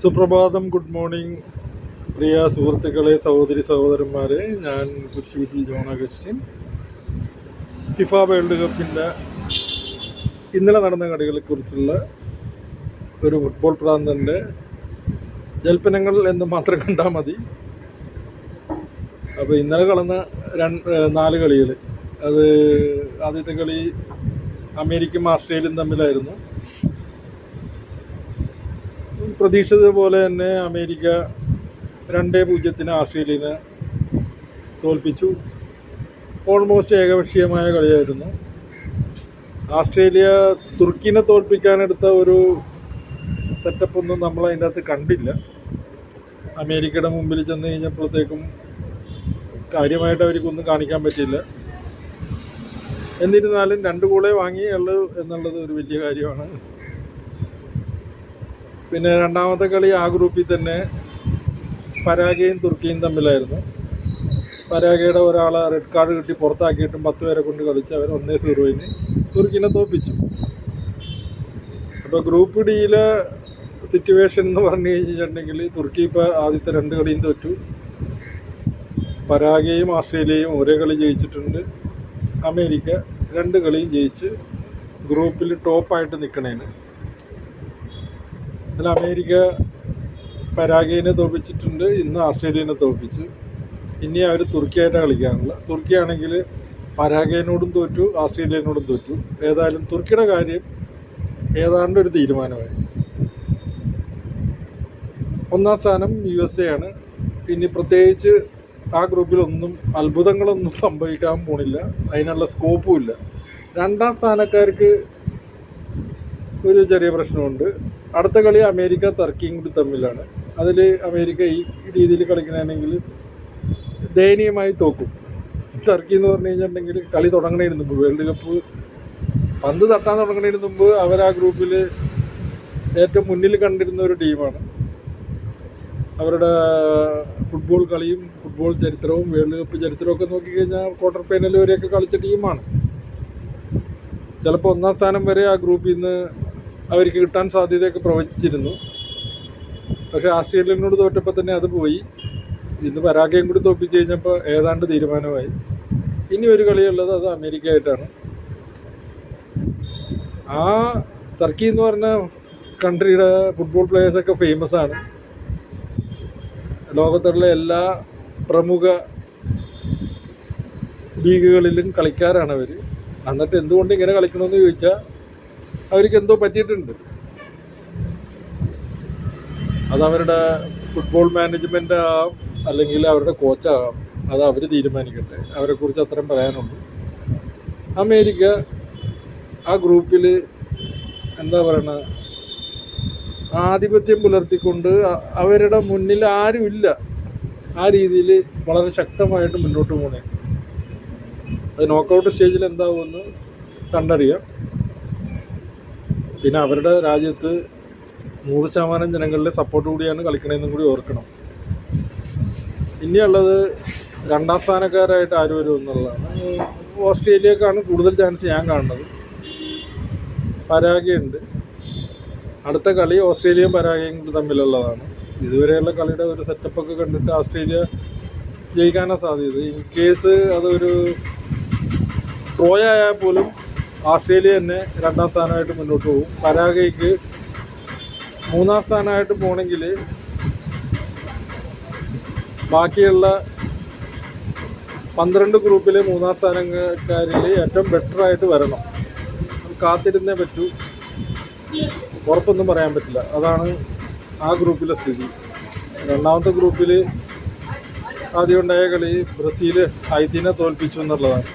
സുപ്രഭാതം, good morning പ്രിയ സുഹൃത്തുക്കളെ, സഹോദരി സഹോദരന്മാരെ. ഞാൻ കുരിശുവീട്ടിൽ ജോൺ അഗസ്റ്റിൻ. ഫിഫ വേൾഡ് കപ്പിൻ്റെ ഇന്നലെ നടന്ന കളികളെക്കുറിച്ചുള്ള ഒരു ഫുട്ബോൾ പ്രാന്തൻ്റെ ജൽപ്പനങ്ങൾ എന്ന് മാത്രം കണ്ടാൽ മതി. അപ്പോൾ ഇന്നലെ കളന്ന 4 കളികൾ, അത് ആദ്യത്തെ കളി അമേരിക്കയും ആസ്ട്രേലിയയും തമ്മിലായിരുന്നു. പ്രതീക്ഷിച്ചതുപോലെ തന്നെ അമേരിക്ക 2-0 ആസ്ട്രേലിയനെ തോൽപ്പിച്ചു. ഓൾമോസ്റ്റ് ഏകപക്ഷീയമായ കളിയായിരുന്നു. ആസ്ട്രേലിയ തുർക്കിനെ തോൽപ്പിക്കാനെടുത്ത ഒരു സെറ്റപ്പൊന്നും നമ്മൾ അതിൻ്റെ അകത്ത് കണ്ടില്ല. അമേരിക്കയുടെ മുമ്പിൽ ചെന്ന് കഴിഞ്ഞപ്പോഴത്തേക്കും കാര്യമായിട്ട് അവർക്കൊന്നും കാണിക്കാൻ പറ്റില്ല. എന്നിരുന്നാലും 2 ഗോളേ വാങ്ങിയുള്ളൂ എന്നുള്ളത് ഒരു വലിയ കാര്യമാണ്. പിന്നെ രണ്ടാമത്തെ കളി ആ ഗ്രൂപ്പിൽ തന്നെ പരാഗ്വേയും തുർക്കിയും തമ്മിലായിരുന്നു. പരാഗ്വേയുടെ ഒരാളെ റെഡ് കാർഡ് കിട്ടി പുറത്താക്കിയിട്ടും 10 പേരെ കൊണ്ട് കളിച്ച് അവർ 1-0 തുർക്കിനെ തോൽപ്പിച്ചു. അപ്പോൾ ഗ്രൂപ്പ് ഡിയിലെ സിറ്റുവേഷൻ എന്ന് പറഞ്ഞു കഴിഞ്ഞിട്ടുണ്ടെങ്കിൽ തുർക്കി ഇപ്പോൾ ആദ്യത്തെ 2 കളിയും തോറ്റു. പരാഗ്വേയും ആസ്ട്രേലിയയും ഒരേ കളി ജയിച്ചിട്ടുണ്ട്. അമേരിക്ക 2 കളിയും ജയിച്ച് ഗ്രൂപ്പിൽ ടോപ്പായിട്ട് നിൽക്കണേന്. അതിൽ അമേരിക്ക പരാഗ്വേനെ തോൽപ്പിച്ചിട്ടുണ്ട്, ഇന്ന് ആസ്ട്രേലിയനെ തോൽപ്പിച്ചു. ഇനി അവർ തുർക്കിയായിട്ടാണ് കളിക്കാനുള്ള. തുർക്കിയാണെങ്കിൽ പരാഗ്വേനോടും തോറ്റു, ആസ്ട്രേലിയനോടും തോറ്റു. ഏതായാലും തുർക്കിയുടെ കാര്യം ഏതാണ്ട് ഒരു തീരുമാനമായി. 1-ാം സ്ഥാനം USA ആണ്. ഇനി പ്രത്യേകിച്ച് ആ ഗ്രൂപ്പിലൊന്നും അത്ഭുതങ്ങളൊന്നും സംഭവിക്കാൻ പോണില്ല, അതിനുള്ള സ്കോപ്പും ഇല്ല. 2-ാം സ്ഥാനക്കാർക്ക് ഒരു ചെറിയ പ്രശ്നമുണ്ട്. അടുത്ത കളി അമേരിക്ക ടർക്കിയും കൂടി തമ്മിലാണ്. അതിൽ അമേരിക്ക ഈ രീതിയിൽ കളിക്കണമെങ്കിൽ ദയനീയമായി തോക്കും. ടർക്കി എന്ന് പറഞ്ഞു കഴിഞ്ഞിട്ടുണ്ടെങ്കിൽ കളി തുടങ്ങുന്നതിന് മുമ്പ്, വേൾഡ് കപ്പ് പന്ത് തട്ടാൻ തുടങ്ങുന്നതിന് മുമ്പ് അവർ ആ ഗ്രൂപ്പിൽ ഏറ്റവും മുന്നിൽ കണ്ടിരുന്ന ഒരു ടീമാണ്. അവരുടെ ഫുട്ബോൾ കളിയും ഫുട്ബോൾ ചരിത്രവും വേൾഡ് കപ്പ് ചരിത്രമൊക്കെ നോക്കിക്കഴിഞ്ഞാൽ ക്വാർട്ടർ ഫൈനൽ വരെയൊക്കെ കളിച്ച ടീമാണ്. ചിലപ്പോൾ 1-ാം സ്ഥാനം വരെ ആ ഗ്രൂപ്പിൽ നിന്ന് അവർക്ക് കിട്ടാൻ സാധ്യതയൊക്കെ പ്രവചിച്ചിരുന്നു. പക്ഷേ ആസ്ട്രേലിയനോട് തോറ്റപ്പോൾ തന്നെ അത് പോയി. ഇന്ന് പരാഗ്വേയും കൂടി തോൽപ്പിച്ച് കഴിഞ്ഞപ്പോൾ ഏതാണ്ട് തീരുമാനമായി. ഇനി ഒരു കളിയുള്ളത് അത് അമേരിക്ക ആയിട്ടാണ്. ആ ടർക്കി എന്ന് പറഞ്ഞ കൺട്രിയുടെ ഫുട്ബോൾ പ്ലേയേഴ്സൊക്കെ ഫേമസ് ആണ്. ലോകത്തുള്ള എല്ലാ പ്രമുഖ ലീഗുകളിലും കളിക്കാരാണ് അവർ. എന്നിട്ട് എന്തുകൊണ്ട് ഇങ്ങനെ കളിക്കണമെന്ന് ചോദിച്ചാൽ അവർക്ക് എന്തോ പറ്റിയിട്ടുണ്ട്. അതവരുടെ ഫുട്ബോൾ മാനേജ്മെൻ്റ് ആകാം, അല്ലെങ്കിൽ അവരുടെ കോച്ചാകാം, അത് അവർ തീരുമാനിക്കട്ടെ. അവരെക്കുറിച്ച് അത്രയും പറയാനുള്ളൂ. അമേരിക്ക ആ ഗ്രൂപ്പിൽ എന്താ പറയണ, ആധിപത്യം പുലർത്തിക്കൊണ്ട് അവരുടെ മുന്നിൽ ആരുമില്ല, ആ രീതിയിൽ വളരെ ശക്തമായിട്ട് മുന്നോട്ട് പോകണേ. അത് നോക്കൗട്ട് സ്റ്റേജിൽ എന്താവുമെന്ന് കണ്ടറിയാം. പിന്നെ അവരുടെ രാജ്യത്ത് 100% ജനങ്ങളുടെ സപ്പോർട്ട് കൂടിയാണ് കളിക്കണമെന്നും കൂടി ഓർക്കണം. ഇനിയുള്ളത് 2-ാം സ്ഥാനക്കാരായിട്ട് ആര് വരും എന്നുള്ളതാണ്. ഓസ്ട്രേലിയക്കാണ് കൂടുതൽ ചാൻസ് ഞാൻ കാണുന്നത്. പരാഗ്വേ ഉണ്ട്. അടുത്ത കളി ഓസ്ട്രേലിയയും പരാഗ്വേയും കൂടി തമ്മിലുള്ളതാണ്. ഇതുവരെയുള്ള കളിയുടെ ഒരു സെറ്റപ്പൊക്കെ കണ്ടിട്ട് ഓസ്ട്രേലിയ ജയിക്കാനാണ് സാധ്യത. ഇൻ കേസ് അതൊരു ഡ്രോയായാൽ പോലും ആസ്ട്രേലിയ തന്നെ 2-ാം സ്ഥാനമായിട്ട് മുന്നോട്ട് പോകും. പരാഗ്വേക്ക് 3-ാം സ്ഥാനമായിട്ട് പോകണമെങ്കിൽ ബാക്കിയുള്ള 12 ഗ്രൂപ്പിലെ 3-ാം സ്ഥാനക്കാരിൽ ഏറ്റവും ബെറ്ററായിട്ട് വരണം. കാത്തിരുന്നേ പറ്റൂ, ഉറപ്പൊന്നും പറയാൻ പറ്റില്ല. അതാണ് ആ ഗ്രൂപ്പിലെ സ്ഥിതി. 2-ാമത്തെ ഗ്രൂപ്പിൽ ആദ്യം ഉണ്ടായ കളി ബ്രസീൽ ഹൈത്തിനെ തോൽപ്പിച്ചു എന്നുള്ളതാണ്.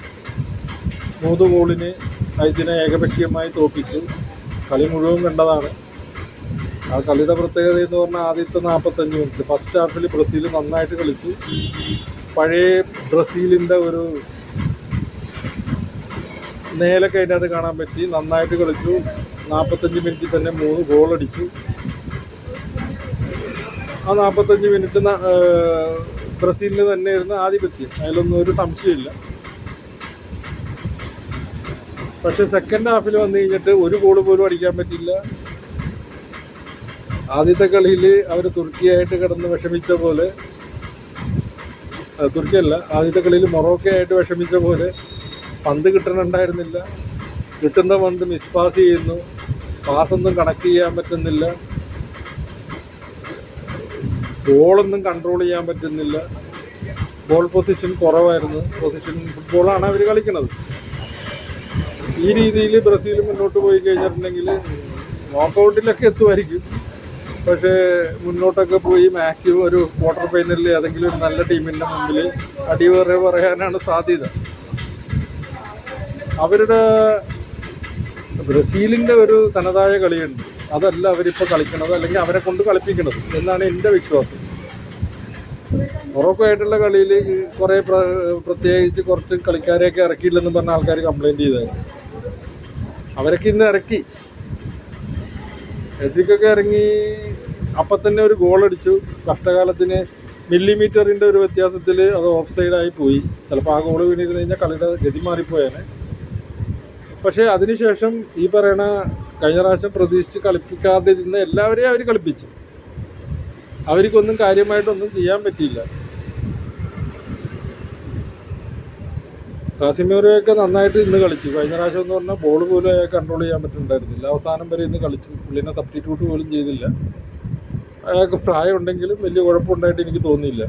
3 ഗോളിന് ഹൈത്തിനെ ഏകപക്ഷീയമായി തോൽപ്പിച്ചു. കളി മുഴുവൻ കണ്ടതാണ്. ആ കളിയുടെ പ്രത്യേകത എന്ന് പറഞ്ഞാൽ ആദ്യത്തെ 45 മിനിറ്റ് ഫസ്റ്റ് ഹാഫിൽ ബ്രസീൽ നന്നായിട്ട് കളിച്ചു. പഴയ ബ്രസീലിൻ്റെ ഒരു നേലൊക്കെ അതിൻ്റെ അത് കാണാൻ പറ്റി. നന്നായിട്ട് കളിച്ചു. 45 മിനിറ്റിൽ തന്നെ 3 ഗോളടിച്ചു. ആ 45 മിനിറ്റ് ബ്രസീലിന് തന്നെയായിരുന്നു ആധിപത്യം, അതിലൊന്നും ഒരു സംശയമില്ല. പക്ഷേ സെക്കൻഡ് ഹാഫിൽ വന്നു കഴിഞ്ഞിട്ട് 1 ഗോൾ പോലും അടിക്കാൻ പറ്റില്ല. ആദ്യത്തെ കളിയിൽ അവർ തുർക്കിയായിട്ട് കിടന്ന് വിഷമിച്ച പോലെ, തുർക്കിയല്ല, ആദ്യത്തെ കളിയിൽ മൊറോക്കോ ആയിട്ട് വിഷമിച്ച പോലെ പന്ത് കിട്ടണുണ്ടായിരുന്നില്ല. കിട്ടുന്ന പന്ത് മിസ്പാസ് ചെയ്യുന്നു, പാസൊന്നും കണക്ട് ചെയ്യാൻ പറ്റുന്നില്ല, ബോളൊന്നും കൺട്രോൾ ചെയ്യാൻ പറ്റുന്നില്ല, ബോൾ പൊസിഷൻ കുറവായിരുന്നു. പൊസിഷൻ ഫുട്ബോളാണ് അവർ കളിക്കുന്നത്. ഈ രീതിയിൽ ബ്രസീൽ മുന്നോട്ട് പോയി കഴിഞ്ഞിട്ടുണ്ടെങ്കിൽ നോക്കൗട്ടിലൊക്കെ എത്തുമായിരിക്കും. പക്ഷേ മുന്നോട്ടൊക്കെ പോയി മാക്സിമം ഒരു ക്വാർട്ടർ ഫൈനലിൽ ഏതെങ്കിലും ഒരു നല്ല ടീമിൻ്റെ മുമ്പിൽ അടിവേറെ പറയാനാണ് സാധ്യത. അവരുടെ ബ്രസീലിൻ്റെ ഒരു തനതായ കളിയുണ്ട്, അതല്ല അവരിപ്പോൾ കളിക്കണത്, അല്ലെങ്കിൽ അവരെ കൊണ്ട് കളിപ്പിക്കണത് എന്നാണ് എൻ്റെ വിശ്വാസം. മൊറോക്കോ ആയിട്ടുള്ള കളിയിൽ കുറേ പ്രത്യേകിച്ച് കുറച്ച് കളിക്കാരെയൊക്കെ ഇറക്കിയില്ലെന്ന് പറഞ്ഞ ആൾക്കാർ കംപ്ലൈൻറ്റ് ചെയ്തായിരുന്നു. അവരൊക്കെ ഇന്ന് ഇറക്കി. എഡ്രിക്കൊക്കെ ഇറങ്ങി അപ്പം തന്നെ ഒരു ഗോളടിച്ചു. കഷ്ടകാലത്തിന് മില്ലിമീറ്ററിൻ്റെ ഒരു വ്യത്യാസത്തിൽ അത് ഓഫ് സൈഡായി പോയി. ചിലപ്പോൾ ആ ഗോൾ വീണിരുന്നു കഴിഞ്ഞാൽ കളിയുടെ ഗതി മാറിപ്പോയേനെ. പക്ഷേ അതിനുശേഷം ഈ പറയണ കഴിഞ്ഞ പ്രാവശ്യം പ്രതീക്ഷിച്ച് കളിപ്പിക്കാതെ ഇരുന്ന എല്ലാവരെയും അവർ കളിപ്പിച്ചു. അവർക്കൊന്നും കാര്യമായിട്ടൊന്നും ചെയ്യാൻ പറ്റിയില്ല. കാസിമീറൊക്കെ നന്നായിട്ട് ഇന്ന് കളിച്ചു. കഴിഞ്ഞ പ്രാവശ്യം എന്ന് പറഞ്ഞാൽ ബോൾ പോലും കൺട്രോൾ ചെയ്യാൻ പറ്റുന്നുണ്ടായിരുന്നില്ല. അവസാനം വരെ ഇന്ന് കളിച്ചു. പുള്ളിനെ സബ്സ്റ്റിറ്റ്യൂട്ട് പോലും ചെയ്തില്ല. അയാൾക്ക് പ്രായമുണ്ടെങ്കിലും വലിയ കുഴപ്പമുണ്ടായിട്ട് എനിക്ക് തോന്നിയില്ല.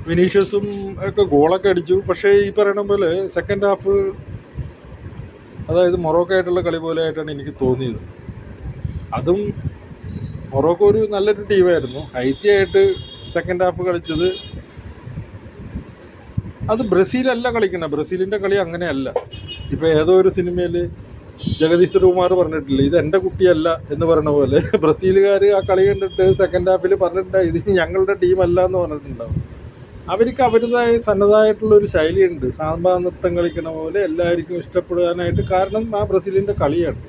വിനീഷ്യസും ഒക്കെ ഗോളൊക്കെ അടിച്ചു. പക്ഷേ ഈ പറയണ പോലെ സെക്കൻഡ് ഹാഫ്, അതായത് മൊറോക്കോ ആയിട്ടുള്ള കളി പോലെ ആയിട്ടാണ് എനിക്ക് തോന്നിയത്. അതും മൊറോക്കോ ഒരു നല്ലൊരു ടീമായിരുന്നു. ഹൈറ്റി ആയിട്ട് സെക്കൻഡ് ഹാഫ് കളിച്ചത്. അത് ബ്രസീലല്ല കളിക്കണം. ബ്രസീലിൻ്റെ കളി അങ്ങനെയല്ല. ഇപ്പോൾ ഏതോ ഒരു സിനിമയിൽ ജഗദീഷ് ശ്രീകുമാർ പറഞ്ഞിട്ടില്ല, ഇത് എൻ്റെ കുട്ടിയല്ല എന്ന് പറഞ്ഞ പോലെ ബ്രസീലുകാർ ആ കളി കണ്ടിട്ട് സെക്കൻഡ് ഹാഫിൽ പറഞ്ഞിട്ടുണ്ടാവും ഇത് ഞങ്ങളുടെ ടീമല്ല എന്ന് പറഞ്ഞിട്ടുണ്ടാവും. അവർക്ക് അവരുടേതായ തനതായിട്ടുള്ളൊരു ശൈലിയുണ്ട്. സാമ്പാ നൃത്തം കളിക്കണ പോലെ എല്ലാവർക്കും ഇഷ്ടപ്പെടാനായിട്ട്. കാരണം ആ ബ്രസീലിൻ്റെ കളിയാണ്.